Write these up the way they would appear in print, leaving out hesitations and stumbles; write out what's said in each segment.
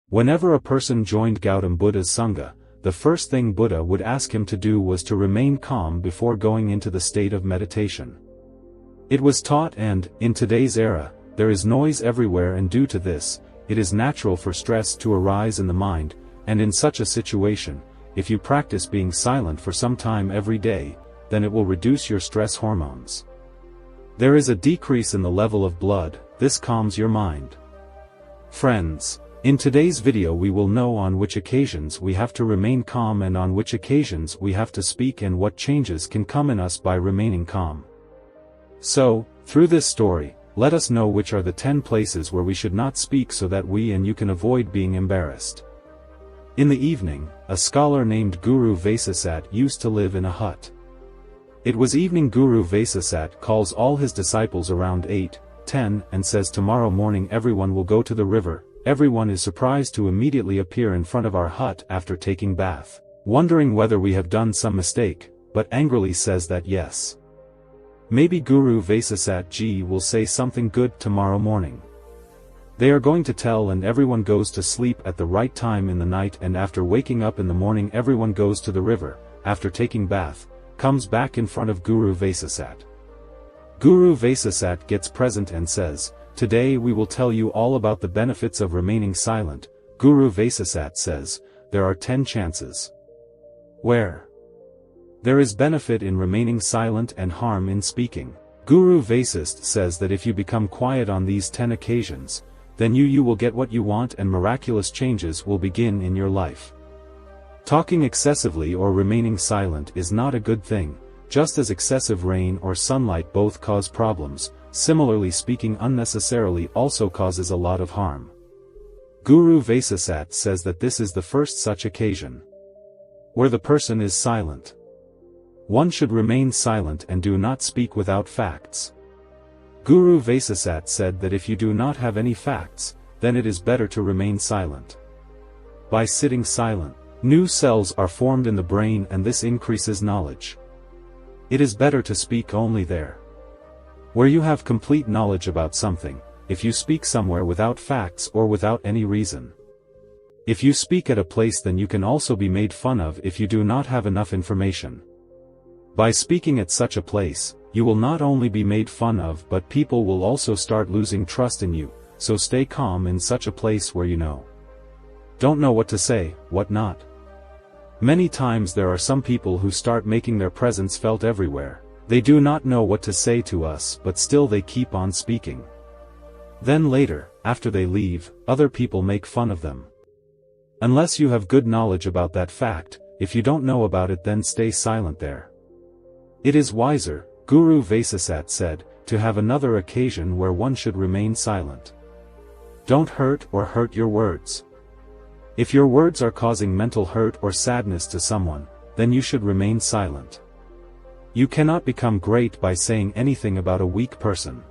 Whenever a person joined Gautam Buddha's Sangha, the first thing Buddha would ask him to do was to remain calm before going into the state of meditation. It was taught, and, in today's era, there is noise everywhere, and due to this, it is natural for stress to arise in the mind, and in such a situation, if you practice being silent for some time every day, then it will reduce your stress hormones. There is a decrease in the level of blood. This calms your mind. Friends, in today's video we will know on which occasions we have to remain calm and on which occasions we have to speak, and what changes can come in us by remaining calm. So, through this story, let us know which are the 10 places where we should not speak so that we and you can avoid being embarrassed. In the evening, a scholar named Guru Vasisat used to live in a hut. It was evening. Guru Vasisat calls all his disciples around 8:10 and says, "Tomorrow morning everyone will go to the river." Everyone is surprised to immediately appear in front of our hut after taking bath, wondering whether we have done some mistake, but angrily says that yes. Maybe Guru Vasisat ji will say something good tomorrow morning. They are going to tell, and everyone goes to sleep at the right time in the night, and after waking up in the morning everyone goes to the river, after taking bath, comes back in front of Guru Vasisat. Guru Vasisat gets present and says, "Today we will tell you all about the benefits of remaining silent." Guru Vasisat says, "There are 10 chances where there is benefit in remaining silent and harm in speaking." Guru Vasist says that if you become quiet on these 10 occasions, then you will get what you want and miraculous changes will begin in your life. Talking excessively or remaining silent is not a good thing, just as excessive rain or sunlight both cause problems. Similarly, speaking unnecessarily also causes a lot of harm. Guru Vasisat says that this is the first such occasion where the person is silent. One should remain silent and do not speak without facts. Guru Vasisat said that if you do not have any facts, then it is better to remain silent. By sitting silent, new cells are formed in the brain, and this increases knowledge. It is better to speak only there where you have complete knowledge about something. If you speak somewhere without facts or without any reason, if you speak at a place, then you can also be made fun of if you do not have enough information. By speaking at such a place, you will not only be made fun of, but people will also start losing trust in you, so stay calm in such a place where you don't know what to say, what not. Many times there are some people who start making their presence felt everywhere. They do not know what to say to us, but still they keep on speaking. Then later, after they leave, other people make fun of them. Unless you have good knowledge about that fact, if you don't know about it, then stay silent there. It is wiser, Guru Vasisat said, to have another occasion where one should remain silent. Don't hurt or hurt your words. If your words are causing mental hurt or sadness to someone, then you should remain silent. You cannot become great by saying anything about a weak person.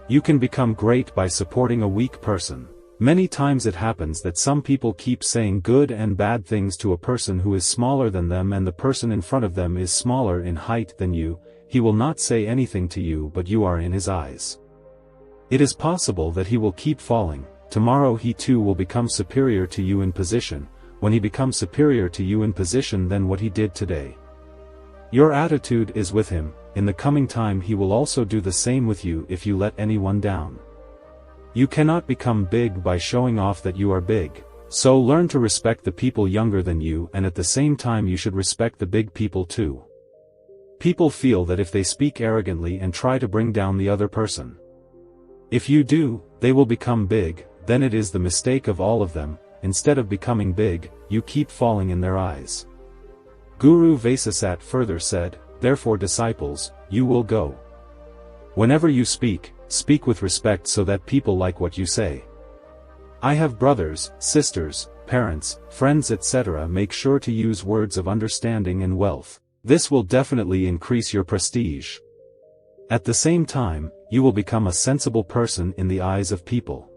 You can become great by supporting a weak person. Many times it happens that some people keep saying good and bad things to a person who is smaller than them, and the person in front of them is smaller in height than you. He will not say anything to you, but you are in his eyes. It is possible that he will keep falling. Tomorrow he too will become superior to you in position. When he becomes superior to you in position, then what he did today, your attitude is with him. In the coming time he will also do the same with you if you let anyone down. You cannot become big by showing off that you are big. So learn to respect the people younger than you, and at the same time you should respect the big people too. People feel that if they speak arrogantly and try to bring down the other person, if you do, they will become big. Then it is the mistake of all of them. Instead of becoming big, you keep falling in their eyes. Guru Vasisat further said, "Therefore, disciples, you will go. Whenever you speak, speak with respect so that people like what you say. I have brothers, sisters, parents, friends, etc. Make sure to use words of understanding and wealth. This will definitely increase your prestige. At the same time, you will become a sensible person in the eyes of people."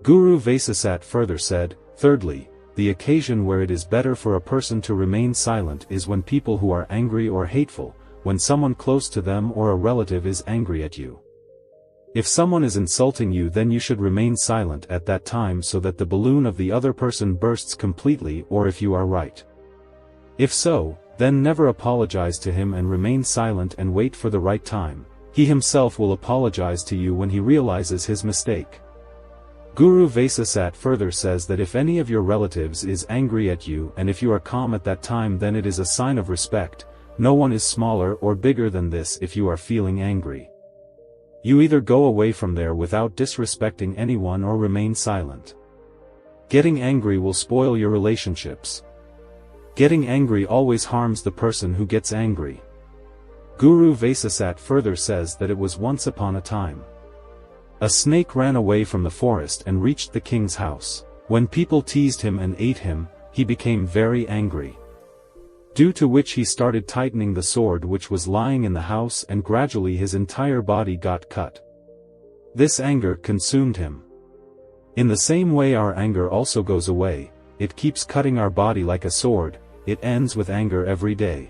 Guru Vasisat further said, "Thirdly, the occasion where it is better for a person to remain silent is when people who are angry or hateful, when someone close to them or a relative is angry at you. If someone is insulting you, then you should remain silent at that time so that the balloon of the other person bursts completely, or if you are right. If so, then never apologize to him and remain silent and wait for the right time. He himself will apologize to you when he realizes his mistake. Guru Vasisat further says that if any of your relatives is angry at you and if you are calm at that time, then it is a sign of respect. No one is smaller or bigger than this. If you are feeling angry, you either go away from there without disrespecting anyone or remain silent. Getting angry will spoil your relationships. Getting angry always harms the person who gets angry. Guru Vasisat further says that it was once upon a time. A snake ran away from the forest and reached the king's house. When people teased him and ate him, he became very angry. Due to which he started tightening the sword which was lying in the house, and gradually his entire body got cut. This anger consumed him. In the same way our anger also goes away, it keeps cutting our body like a sword, it ends with anger every day.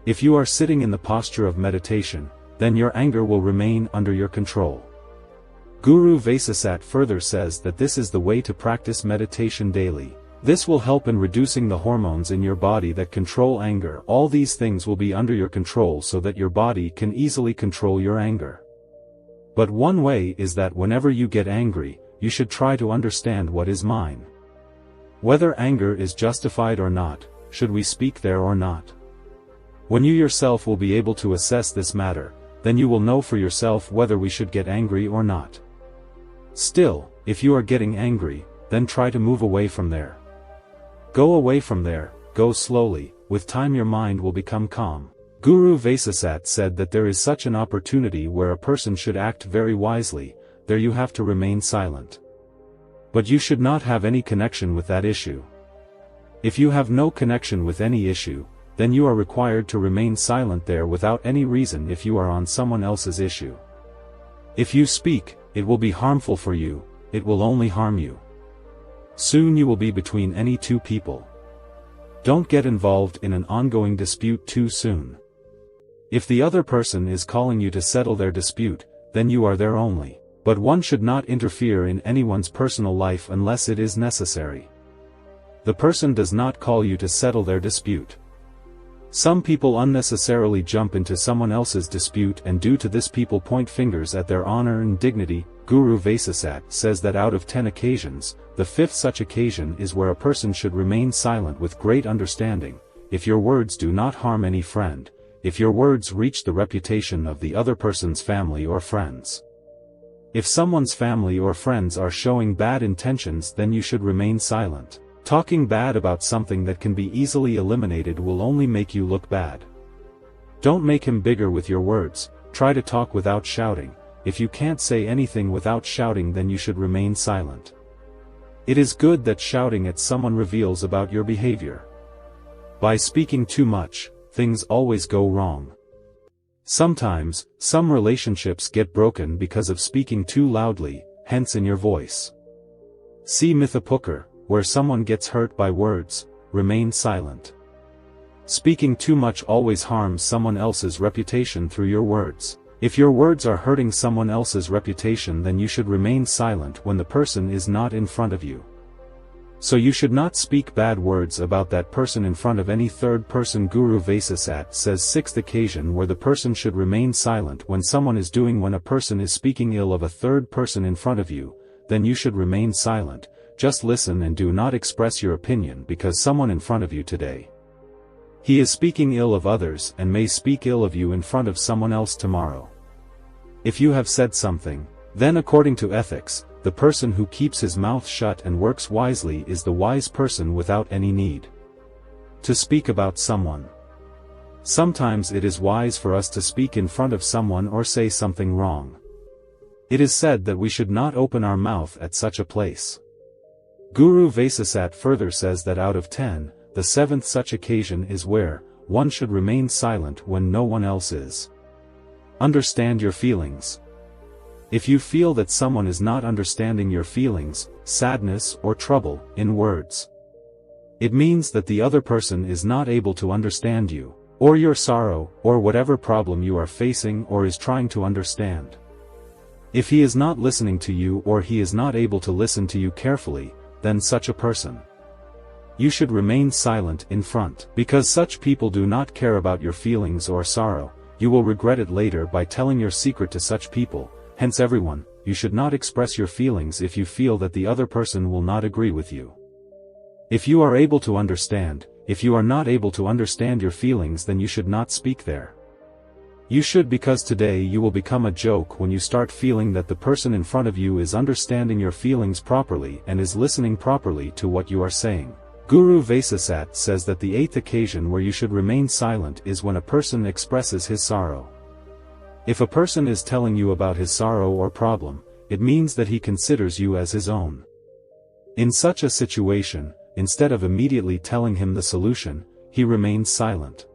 If you are sitting in the posture of meditation, then your anger will remain under your control. Guru Vasisat further says that this is the way to practice meditation daily. This will help in reducing the hormones in your body that control anger. All these things will be under your control so that your body can easily control your anger. But one way is that whenever you get angry, you should try to understand what is mine. Whether anger is justified or not, should we speak there or not? When you yourself will be able to assess this matter, then you will know for yourself whether we should get angry or not. Still, if you are getting angry, then try to move away from there. Go away from there, go slowly, with time your mind will become calm. Guru Vasisat said that there is such an opportunity where a person should act very wisely, there you have to remain silent. But you should not have any connection with that issue. If you have no connection with any issue, then you are required to remain silent there without any reason if you are on someone else's issue. If you speak, it will be harmful for you, it will only harm you. Soon you will be between any two people. Don't get involved in an ongoing dispute too soon. If the other person is calling you to settle their dispute, then you are there only. But one should not interfere in anyone's personal life unless it is necessary. The person does not call you to settle their dispute. Some people unnecessarily jump into someone else's dispute, and due to this people point fingers at their honor and dignity. Guru Vasisat says that out of 10 occasions, the 5th such occasion is where a person should remain silent with great understanding. If your words do not harm any friend, if your words reach the reputation of the other person's family or friends. If someone's family or friends are showing bad intentions, then you should remain silent. Talking bad about something that can be easily eliminated will only make you look bad. Don't make him bigger with your words, try to talk without shouting. If you can't say anything without shouting, then you should remain silent. It is good that shouting at someone reveals about your behavior. By speaking too much, things always go wrong. Sometimes, some relationships get broken because of speaking too loudly, hence in your voice. See Mythapukar, where someone gets hurt by words, remain silent. Speaking too much always harms someone else's reputation through your words. If your words are hurting someone else's reputation, then you should remain silent when the person is not in front of you. So you should not speak bad words about that person in front of any third person. Guru Vasisat says 6th occasion where the person should remain silent when someone is doing. When a person is speaking ill of a third person in front of you, then you should remain silent. Just listen and do not express your opinion, because someone in front of you today, he is speaking ill of others and may speak ill of you in front of someone else tomorrow. If you have said something, then according to ethics, the person who keeps his mouth shut and works wisely is the wise person without any need to speak about someone. Sometimes it is wise for us to speak in front of someone or say something wrong. It is said that we should not open our mouth at such a place. Guru Vasisat further says that out of 10, the 7th such occasion is where one should remain silent when no one else is. Understand your feelings. If you feel that someone is not understanding your feelings, sadness or trouble, in words, it means that the other person is not able to understand you, or your sorrow, or whatever problem you are facing, or is trying to understand. If he is not listening to you or he is not able to listen to you carefully, then such a person, you should remain silent in front. Because such people do not care about your feelings or sorrow, you will regret it later by telling your secret to such people. Hence everyone, you should not express your feelings if you feel that the other person will not agree with you. If you are able to understand, if you are not able to understand your feelings, then you should not speak there. You should, because today you will become a joke when you start feeling that the person in front of you is understanding your feelings properly and is listening properly to what you are saying. Guru Vasisat says that the 8th occasion where you should remain silent is when a person expresses his sorrow. If a person is telling you about his sorrow or problem, it means that he considers you as his own. In such a situation, instead of immediately telling him the solution, he remains silent.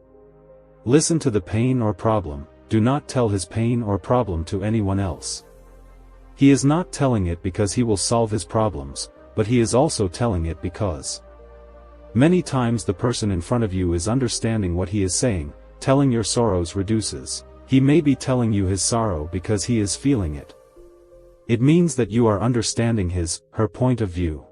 Listen to the pain or problem, do not tell his pain or problem to anyone else. He is not telling it because he will solve his problems, but he is also telling it because many times the person in front of you is understanding what he is saying. Telling your sorrows reduces. He may be telling you his sorrow because he is feeling it. It means that you are understanding his, her point of view.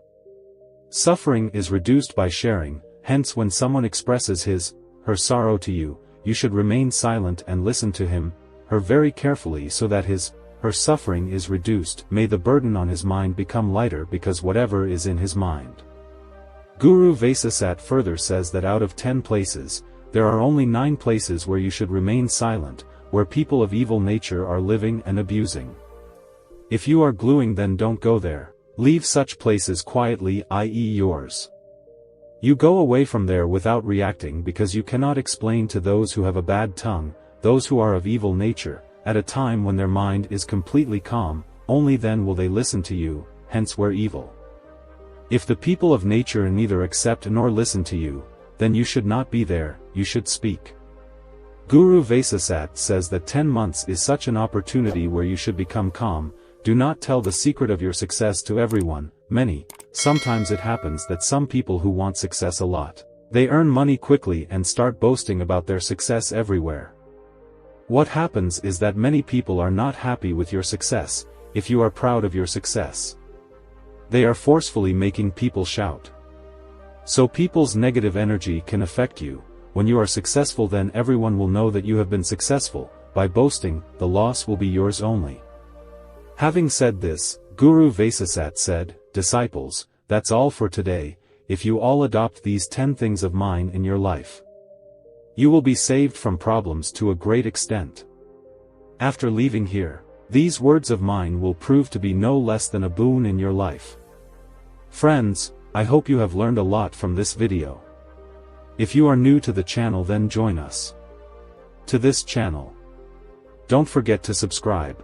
Suffering is reduced by sharing, hence when someone expresses his, her sorrow to you, you should remain silent and listen to him, her very carefully so that his, her suffering is reduced. May the burden on his mind become lighter because whatever is in his mind. Guru Vasisat further says that out of 10 places, there are only 9 places where you should remain silent, where people of evil nature are living and abusing. If you are gluing, then don't go there. Leave such places quietly, i.e. yours. You go away from there without reacting because you cannot explain to those who have a bad tongue, those who are of evil nature, at a time when their mind is completely calm, only then will they listen to you, hence where evil. If the people of nature neither accept nor listen to you, then you should not be there, you should speak. Guru Vasisat says that 10 months is such an opportunity where you should become calm. Do not tell the secret of your success to everyone. Sometimes it happens that some people who want success a lot, they earn money quickly and start boasting about their success everywhere. What happens is that many people are not happy with your success. If you are proud of your success, they are forcefully making people shout. So people's negative energy can affect you. When you are successful, then everyone will know that you have been successful. By boasting, the loss will be yours only. Having said this, Guru Vasisat said, disciples, that's all for today. If you all adopt these 10 things of mine in your life, you will be saved from problems to a great extent. After leaving here, these words of mine will prove to be no less than a boon in your life. Friends, I hope you have learned a lot from this video. If you are new to the channel, then join us to this channel. Don't forget to subscribe.